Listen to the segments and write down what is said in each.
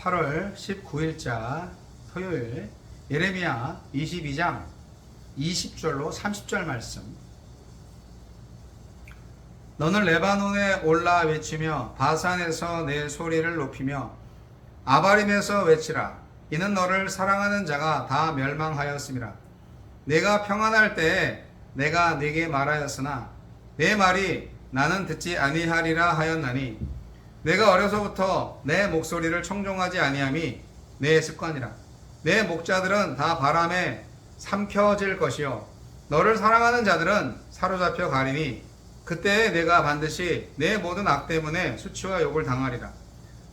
8월 19일자 토요일 예레미야 22장 20절로 30절 말씀. 너는 레바논에 올라 외치며 바산에서 내 소리를 높이며 아바림에서 외치라. 이는 너를 사랑하는 자가 다 멸망하였음이라. 내가 평안할 때에 내가 네게 말하였으나 내 말이 나는 듣지 아니하리라 하였나니 내가 어려서부터 내 목소리를 청종하지 아니함이 내 습관이라. 내 목자들은 다 바람에 삼켜질 것이요 너를 사랑하는 자들은 사로잡혀 가리니 그때에 내가 반드시 내 모든 악 때문에 수치와 욕을 당하리라.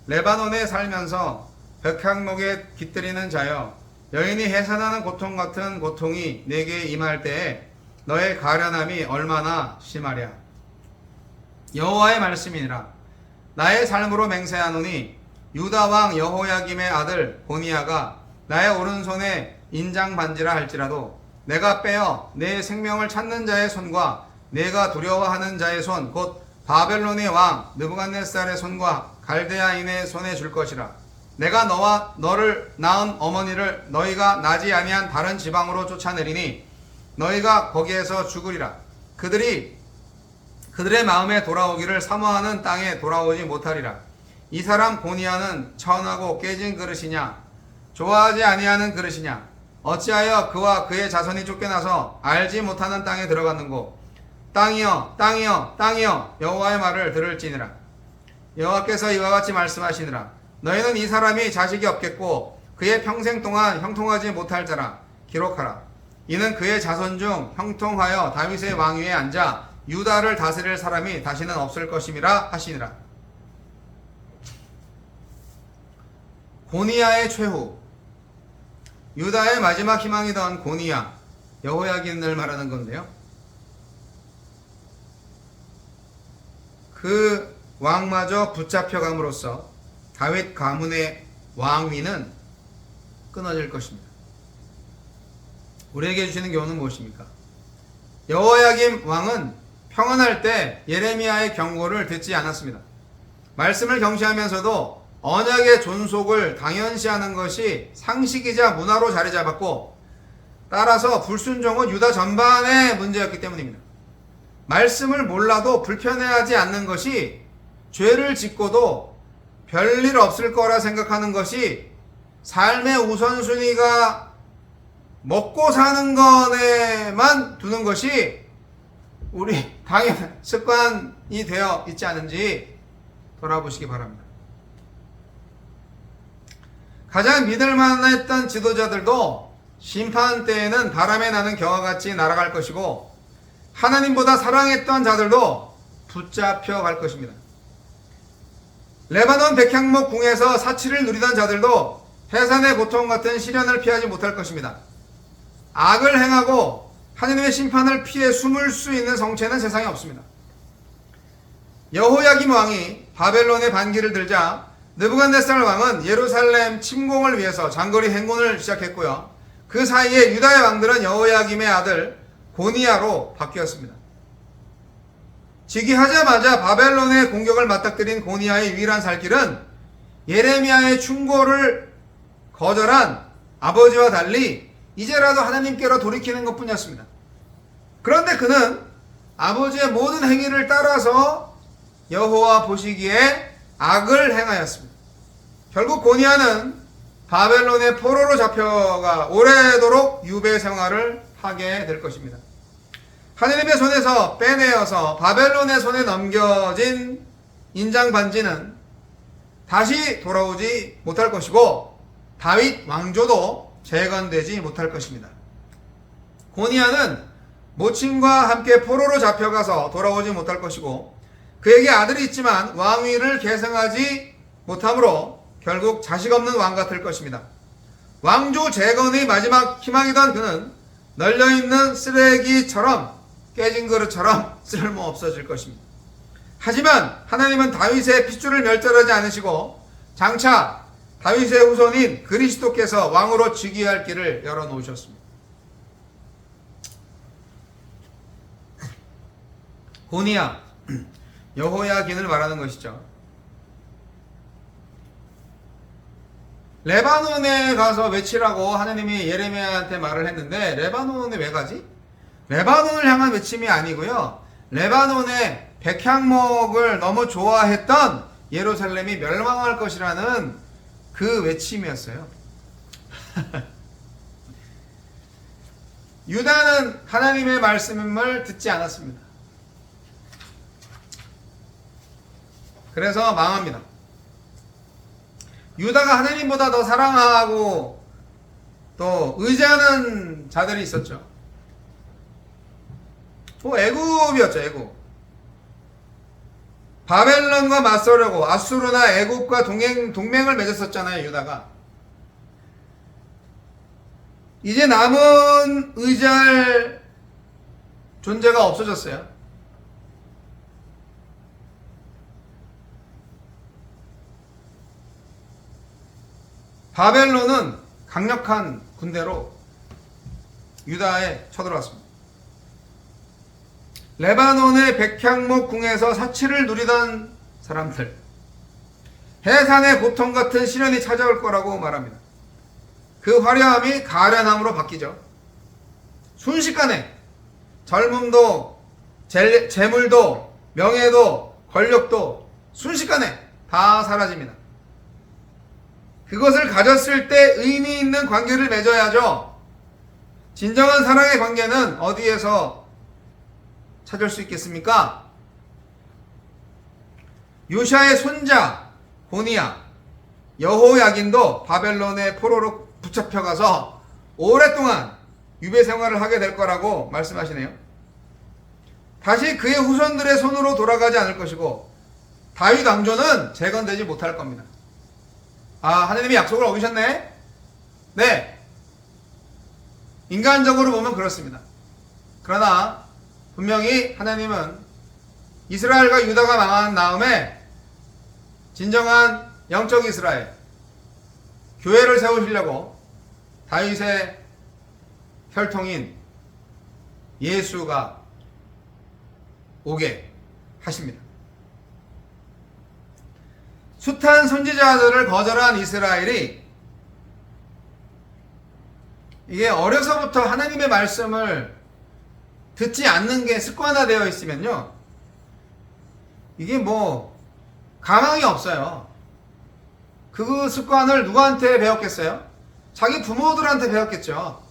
레바논에 살면서 백향목에 깃들이는 자여, 여인이 해산하는 고통 같은 고통이 내게 임할 때에 너의 가련함이 얼마나 심하랴. 여호와의 말씀이니라. 나의 삶으로 맹세하노니 유다 왕 여호야김의 아들 고니야가 나의 오른손에 인장 반지라 할지라도 내가 빼어 내 생명을 찾는 자의 손과 내가 두려워하는 자의 손 곧 바벨론의 왕 느부갓네살의 손과 갈대아인의 손에 줄 것이라. 내가 너와 너를 낳은 어머니를 너희가 나지 아니한 다른 지방으로 쫓아내리니 너희가 거기에서 죽으리라. 그들의 마음에 돌아오기를 사모하는 땅에 돌아오지 못하리라. 이 사람 고니야는 천하고 깨진 그릇이냐? 좋아하지 아니하는 그릇이냐? 어찌하여 그와 그의 자손이 쫓겨나서 알지 못하는 땅에 들어갔는고? 땅이여 땅이여 땅이여 여호와의 말을 들을지니라. 여호와께서 이와 같이 말씀하시니라. 너희는 이 사람이 자식이 없겠고 그의 평생 동안 형통하지 못할 자라. 기록하라. 이는 그의 자손 중 형통하여 다윗의 왕위에 앉아 유다를 다스릴 사람이 다시는 없을 것임이라 하시니라. 고니야의 최후. 유다의 마지막 희망이던 고니야, 여호야김을 말하는 건데요. 그 왕마저 붙잡혀감으로써 다윗 가문의 왕위는 끊어질 것입니다. 우리에게 주시는 교훈은 무엇입니까? 여호야김 왕은 평안할 때 예레미야의 경고를 듣지 않았습니다. 말씀을 경시하면서도 언약의 존속을 당연시하는 것이 상식이자 문화로 자리 잡았고, 따라서 불순종은 유다 전반의 문제였기 때문입니다. 말씀을 몰라도 불편해하지 않는 것이, 죄를 짓고도 별일 없을 거라 생각하는 것이, 삶의 우선순위가 먹고 사는 것에만 두는 것이 우리 당연한 습관이 되어 있지 않은지 돌아보시기 바랍니다. 가장 믿을만했던 지도자들도 심판 때에는 바람에 나는 겨와 같이 날아갈 것이고, 하나님보다 사랑했던 자들도 붙잡혀 갈 것입니다. 레바논 백향목 궁에서 사치를 누리던 자들도 해산의 고통 같은 시련을 피하지 못할 것입니다. 악을 행하고 하느님의 심판을 피해 숨을 수 있는 성체는 세상에 없습니다. 여호야김 왕이 바벨론의 반기를 들자 느부갓네살 왕은 예루살렘 침공을 위해서 장거리 행군을 시작했고요. 그 사이에 유다의 왕들은 여호야김의 아들 고니야로 바뀌었습니다. 즉위하자마자 바벨론의 공격을 맞닥뜨린 고니야의 유일한 살 길은 예레미야의 충고를 거절한 아버지와 달리 이제라도 하나님께로 돌이키는 것뿐이었습니다. 그런데 그는 아버지의 모든 행위를 따라서 여호와 보시기에 악을 행하였습니다. 결국 고니야는 바벨론의 포로로 잡혀가 오래도록 유배 생활을 하게 될 것입니다. 하느님의 손에서 빼내어서 바벨론의 손에 넘겨진 인장 반지는 다시 돌아오지 못할 것이고, 다윗 왕조도 재건되지 못할 것입니다. 고니야는 모친과 함께 포로로 잡혀가서 돌아오지 못할 것이고, 그에게 아들이 있지만 왕위를 계승하지 못하므로 결국 자식 없는 왕 같을 것입니다. 왕조 재건의 마지막 희망이던 그는 널려있는 쓰레기처럼, 깨진 그릇처럼 쓸모 없어질 것입니다. 하지만 하나님은 다윗의 핏줄을 멸절하지 않으시고 장차 다윗의 후손인 그리스도께서 왕으로 즉위할 길을 열어놓으셨습니다. 고니야, 여호야김을 말하는 것이죠. 레바논에 가서 외치라고 하나님이 예레미야한테 말을 했는데 레바논에 왜 가지? 레바논을 향한 외침이 아니고요. 레바논의 백향목을 너무 좋아했던 예루살렘이 멸망할 것이라는 그 외침이었어요. 유다는 하나님의 말씀을 듣지 않았습니다. 그래서 망합니다. 유다가 하나님보다 더 사랑하고 또 의지하는 자들이 있었죠. 애굽이었죠. 애굽. 바벨론과 맞서려고 아수르나 애굽과 동맹을 맺었었잖아요. 유다가. 이제 남은 의지할 존재가 없어졌어요. 바벨론은 강력한 군대로 유다에 쳐들어왔습니다. 레바논의 백향목 궁에서 사치를 누리던 사람들, 해산의 고통 같은 시련이 찾아올 거라고 말합니다. 그 화려함이 가련함으로 바뀌죠. 순식간에 젊음도 재물도 명예도 권력도 순식간에 다 사라집니다. 그것을 가졌을 때 의미 있는 관계를 맺어야죠. 진정한 사랑의 관계는 어디에서 찾을 수 있겠습니까? 요시아의 손자 고니야, 여호야긴도 바벨론의 포로로 붙잡혀가서 오랫동안 유배 생활을 하게 될 거라고 말씀하시네요. 다시 그의 후손들의 손으로 돌아가지 않을 것이고 다윗 왕조는 재건되지 못할 겁니다. 하나님이 약속을 어기셨네? 네. 인간적으로 보면 그렇습니다. 그러나 분명히 하나님은 이스라엘과 유다가 망한 다음에 진정한 영적 이스라엘, 교회를 세우시려고 다윗의 혈통인 예수가 오게 하십니다. 숱한 선지자들을 거절한 이스라엘이 이게 어려서부터 하나님의 말씀을 듣지 않는 게 습관화되어 있으면요, 이게 가망이 없어요. 그 습관을 누구한테 배웠겠어요? 자기 부모들한테 배웠겠죠.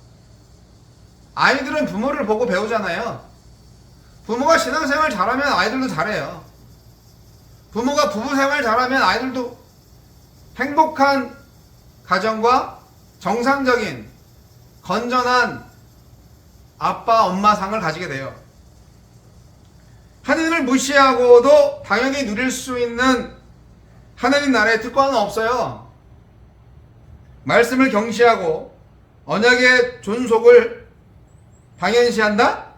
아이들은 부모를 보고 배우잖아요. 부모가 신앙생활 잘하면 아이들도 잘해요. 부모가 부부생활 잘하면 아이들도 행복한 가정과 정상적인 건전한 아빠, 엄마 상을 가지게 돼요. 하나님을 무시하고도 당연히 누릴 수 있는 하나님 나라의 특권은 없어요. 말씀을 경시하고 언약의 존속을 당연시한다?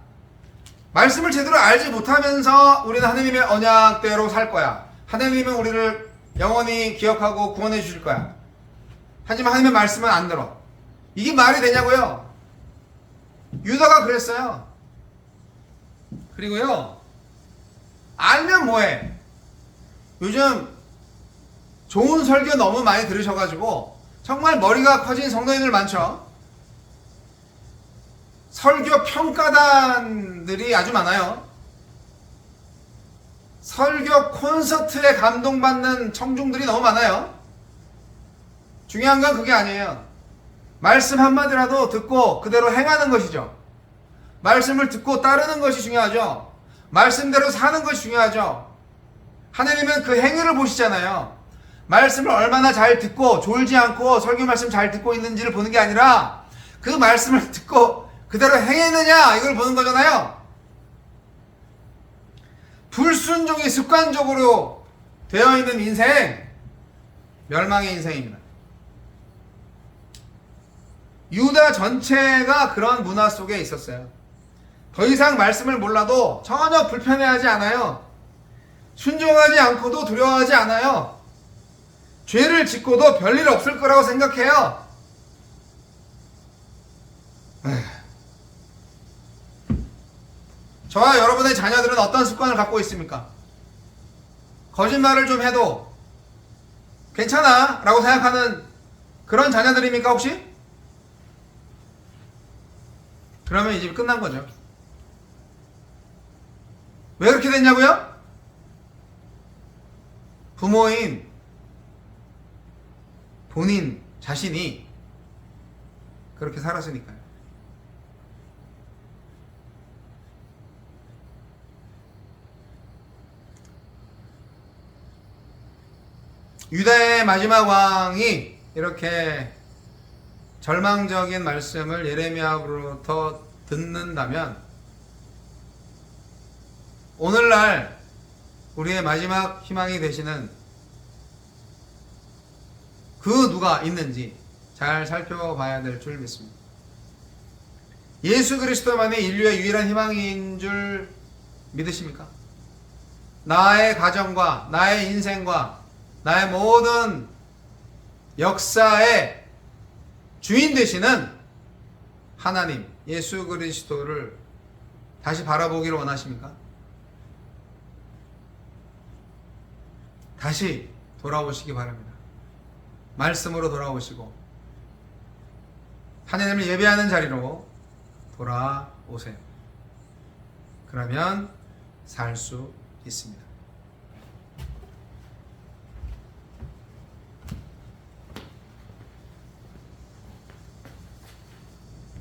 말씀을 제대로 알지 못하면서 우리는 하나님의 언약대로 살 거야. 하나님은 우리를 영원히 기억하고 구원해 주실 거야. 하지만 하나님의 말씀은 안 들어. 이게 말이 되냐고요? 유다가 그랬어요. 그리고요, 알면 뭐해? 요즘 좋은 설교 너무 많이 들으셔가지고 정말 머리가 커진 성도님들 많죠? 설교 평가단들이 아주 많아요. 설교 콘서트에 감동받는 청중들이 너무 많아요. 중요한 건 그게 아니에요. 말씀 한마디라도 듣고 그대로 행하는 것이죠. 말씀을 듣고 따르는 것이 중요하죠. 말씀대로 사는 것이 중요하죠. 하나님은 그 행위를 보시잖아요. 말씀을 얼마나 잘 듣고 졸지 않고 설교 말씀 잘 듣고 있는지를 보는 게 아니라 그 말씀을 듣고 그대로 행했느냐, 이걸 보는 거잖아요. 불순종이 습관적으로 되어 있는 인생, 멸망의 인생입니다. 유다 전체가 그런 문화 속에 있었어요. 더 이상 말씀을 몰라도 전혀 불편해하지 않아요. 순종하지 않고도 두려워하지 않아요. 죄를 짓고도 별일 없을 거라고 생각해요. 저와 여러분의 자녀들은 어떤 습관을 갖고 있습니까? 거짓말을 좀 해도 괜찮아 라고 생각하는 그런 자녀들입니까 혹시? 그러면 이 집이 끝난 거죠. 왜 그렇게 됐냐고요? 부모인 본인 자신이 그렇게 살았으니까요. 유다의 마지막 왕이 이렇게 절망적인 말씀을 예레미야로부터 듣는다면 오늘날 우리의 마지막 희망이 되시는 그 누가 있는지 잘 살펴봐야 될 줄 믿습니다. 예수 그리스도만이 인류의 유일한 희망인 줄 믿으십니까? 나의 가정과 나의 인생과 나의 모든 역사의 주인 되시는 하나님 예수 그리스도를 다시 바라보기를 원하십니까? 다시 돌아오시기 바랍니다. 말씀으로 돌아오시고 하나님을 예배하는 자리로 돌아오세요. 그러면 살 수 있습니다.